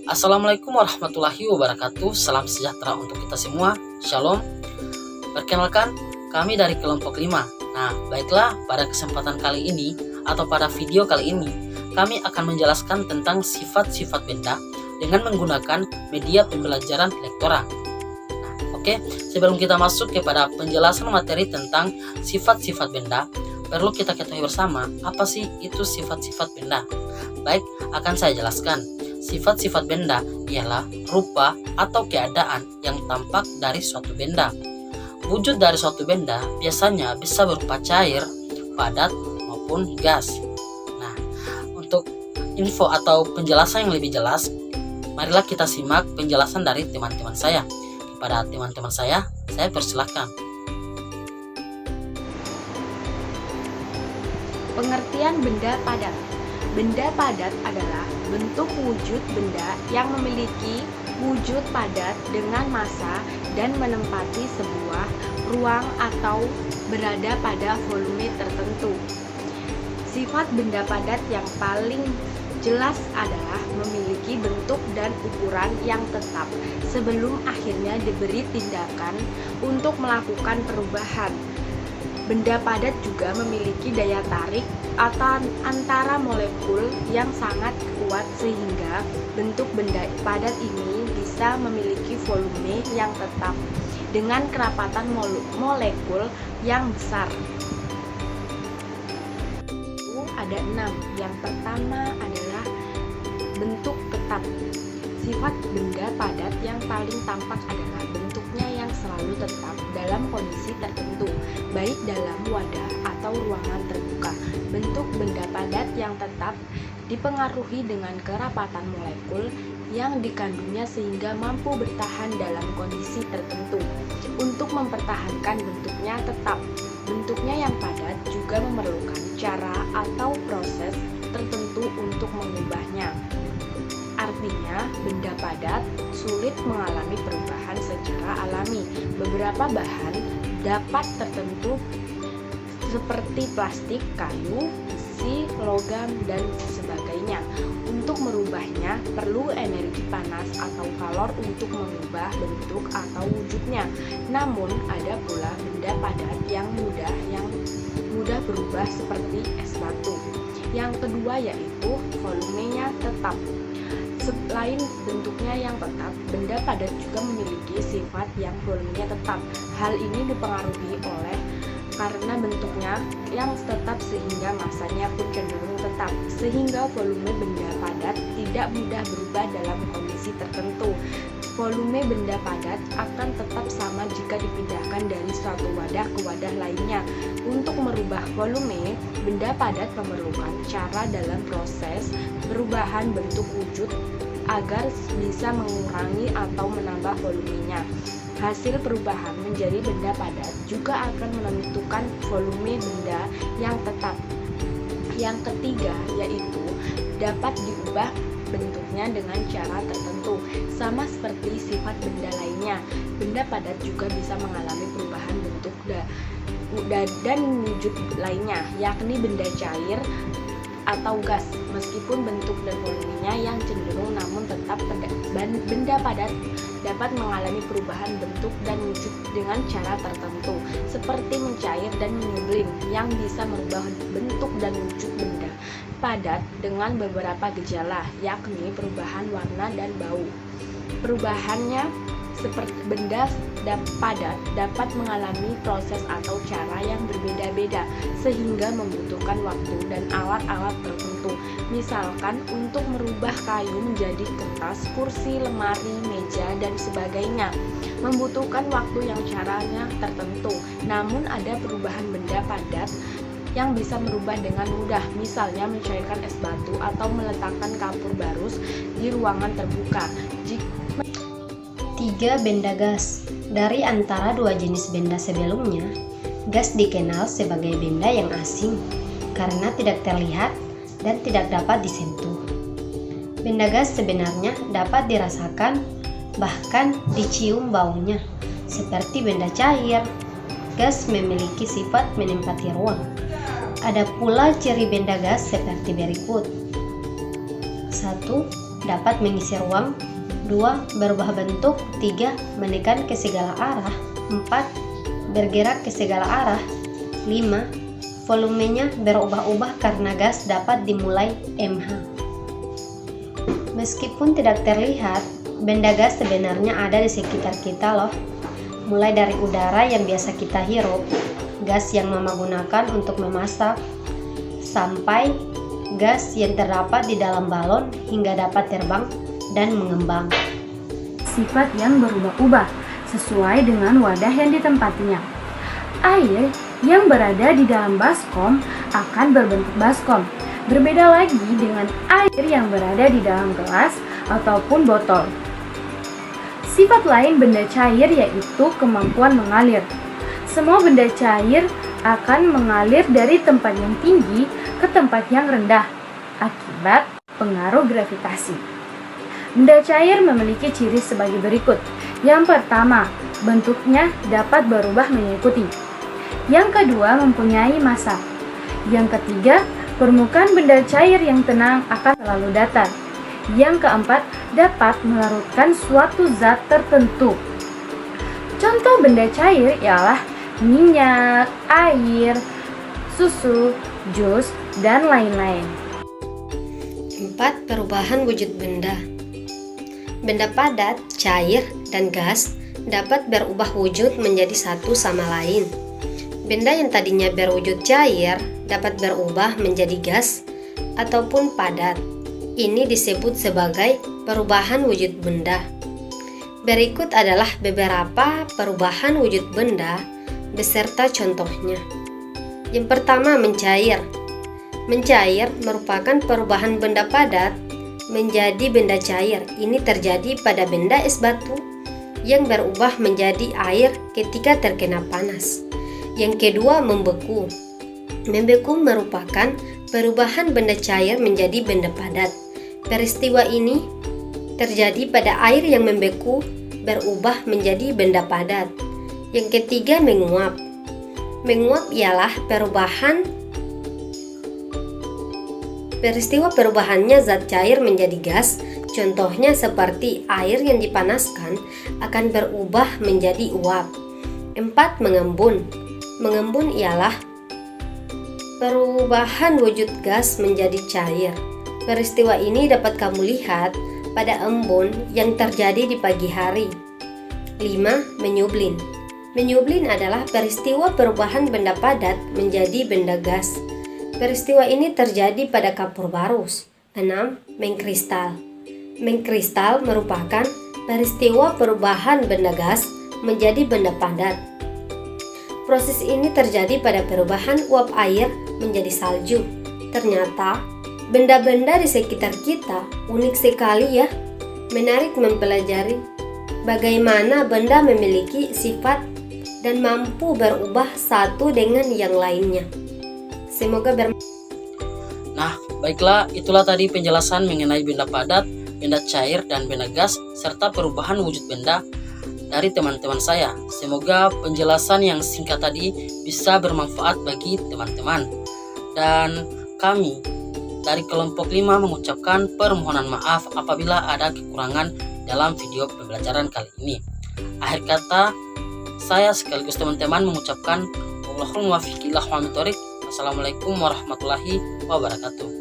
Assalamualaikum warahmatullahi wabarakatuh. Salam sejahtera untuk kita semua. Shalom. Perkenalkan, kami dari kelompok 5. Nah, baiklah, pada kesempatan kali ini atau pada video kali ini, kami akan menjelaskan tentang sifat-sifat benda dengan menggunakan media pembelajaran lektora. Nah, oke, sebelum kita masuk kepada penjelasan materi tentang sifat-sifat benda, perlu kita ketahui bersama apa sih itu sifat-sifat benda. Baik, akan saya jelaskan. Sifat-sifat benda ialah rupa atau keadaan yang tampak dari suatu benda. Wujud dari suatu benda biasanya bisa berupa cair, padat, maupun gas. Nah, untuk info atau penjelasan yang lebih jelas, marilah kita simak penjelasan dari teman-teman saya. Kepada teman-teman saya persilahkan. Pengertian benda padat. Benda padat adalah bentuk wujud benda yang memiliki wujud padat dengan massa dan menempati sebuah ruang atau berada pada volume tertentu. Sifat benda padat yang paling jelas adalah memiliki bentuk dan ukuran yang tetap sebelum akhirnya diberi tindakan untuk melakukan perubahan. Benda padat juga memiliki daya tarik antara molekul yang sangat kuat sehingga bentuk benda padat ini bisa memiliki volume yang tetap dengan kerapatan molekul yang besar. Ada 6. Yang pertama adalah bentuk tetap. Sifat benda padat yang paling tampak adalah bentuknya yang selalu tetap dalam kondisi tertentu, baik dalam wadah atau ruangan terbuka. Bentuk benda padat yang tetap dipengaruhi dengan kerapatan molekul yang dikandungnya sehingga mampu bertahan dalam kondisi tertentu. Untuk mempertahankan bentuknya tetap, bentuknya yang padat juga memerlukan cara atau proses tertentu untuk mengubahnya. Artinya, benda padat sulit mengalami perubahan secara alami. Beberapa bahan dapat tertentu seperti plastik, kayu, besi, logam, dan sebagainya. Untuk merubahnya, perlu energi panas atau kalor untuk mengubah bentuk atau wujudnya. Namun, ada pula benda padat yang mudah berubah seperti es batu. Yang kedua yaitu volumenya tetap. Selain bentuknya yang tetap, benda padat juga memiliki sifat yang volumenya tetap. Hal ini dipengaruhi oleh karena bentuknya yang tetap sehingga massanya pun cenderung tetap, sehingga volume benda padat tidak mudah berubah dalam kondisi tertentu. Volume benda padat akan tetap sama jika dipindahkan dari suatu wadah ke wadah lainnya. Untuk merubah volume, benda padat memerlukan cara dalam proses perubahan bentuk wujud agar bisa mengurangi atau menambah volumenya. Hasil perubahan menjadi benda padat juga akan menentukan volume benda yang tetap. Yang ketiga yaitu dapat diubah bentuknya dengan cara tertentu. Sama seperti sifat benda lainnya, benda padat juga bisa mengalami perubahan bentuk dan wujud lainnya, yakni benda cair atau gas. Meskipun bentuk dan volumenya yang cenderung namun tetap benda padat dapat mengalami perubahan bentuk dan wujud dengan cara tertentu, seperti mencair dan menyublim yang bisa merubah bentuk dan wujud benda padat dengan beberapa gejala, yakni perubahan warna dan bau. Perubahannya seperti benda padat dapat mengalami proses atau cara yang berbeda-beda sehingga membutuhkan waktu dan alat-alat tertentu. Misalkan untuk merubah kayu menjadi kertas, kursi, lemari, meja, dan sebagainya membutuhkan waktu yang caranya tertentu. Namun ada perubahan benda padat yang bisa merubah dengan mudah, misalnya mencairkan es batu atau meletakkan kapur barus di ruangan terbuka. 3. Benda gas. Dari antara dua jenis benda sebelumnya, gas dikenal sebagai benda yang asing karena tidak terlihat dan tidak dapat disentuh. Benda gas sebenarnya dapat dirasakan, bahkan dicium baunya, seperti benda cair. Gas memiliki sifat menempati ruang. Ada pula ciri benda gas seperti berikut. 1. dapat mengisi ruang. 2. Berubah bentuk. 3. Menekan ke segala arah. 4. Bergerak ke segala arah. 5. Volumenya berubah-ubah karena gas dapat dimulai mH. Meskipun tidak terlihat, benda gas sebenarnya ada di sekitar kita loh. Mulai dari udara yang biasa kita hirup, gas yang mama gunakan untuk memasak, sampai gas yang terdapat di dalam balon hingga dapat terbang dan mengembang. Sifat yang berubah-ubah sesuai dengan wadah yang ditempatinya. Air yang berada di dalam baskom akan berbentuk baskom. Berbeda lagi dengan air yang berada di dalam gelas ataupun botol. Sifat lain benda cair yaitu kemampuan mengalir. Semua benda cair akan mengalir dari tempat yang tinggi ke tempat yang rendah akibat pengaruh gravitasi. Benda cair memiliki ciri sebagai berikut. Yang pertama, bentuknya dapat berubah mengikuti. Yang kedua, mempunyai massa. Yang ketiga, permukaan benda cair yang tenang akan selalu datar. Yang keempat, dapat melarutkan suatu zat tertentu. Contoh benda cair ialah minyak, air, susu, jus, dan lain-lain. 4. Perubahan wujud benda. Benda padat, cair, dan gas dapat berubah wujud menjadi satu sama lain. Benda yang tadinya berwujud cair dapat berubah menjadi gas ataupun padat. Ini disebut sebagai perubahan wujud benda. Berikut adalah beberapa perubahan wujud benda beserta contohnya. Yang pertama, mencair. Mencair merupakan perubahan benda padat menjadi benda cair. Ini terjadi pada benda es batu yang berubah menjadi air ketika terkena panas. Yang kedua, membeku. Membeku merupakan perubahan benda cair menjadi benda padat. Peristiwa ini terjadi pada air yang membeku berubah menjadi benda padat. Yang ketiga, menguap. Menguap ialah peristiwa perubahannya zat cair menjadi gas. Contohnya seperti air yang dipanaskan akan berubah menjadi uap. 4. Mengembun. Mengembun ialah perubahan wujud gas menjadi cair. Peristiwa ini dapat kamu lihat pada embun yang terjadi di pagi hari. 5. Menyublin. Menyublin adalah peristiwa perubahan benda padat menjadi benda gas. Peristiwa ini terjadi pada kapur barus. 6. Mengkristal. Mengkristal merupakan peristiwa perubahan benda gas menjadi benda padat. Proses ini terjadi pada perubahan uap air menjadi salju. Ternyata benda-benda di sekitar kita unik sekali ya. Menarik mempelajari bagaimana benda memiliki sifat dan mampu berubah satu dengan yang lainnya. Semoga Nah, baiklah, itulah tadi penjelasan mengenai benda padat, benda cair, dan benda gas, serta perubahan wujud benda dari teman-teman saya. Semoga penjelasan yang singkat tadi bisa bermanfaat bagi teman-teman. Dan kami dari kelompok 5 mengucapkan permohonan maaf apabila ada kekurangan dalam video pembelajaran kali ini. Akhir kata, saya sekaligus teman-teman mengucapkan Assalamualaikum warahmatullahi wabarakatuh.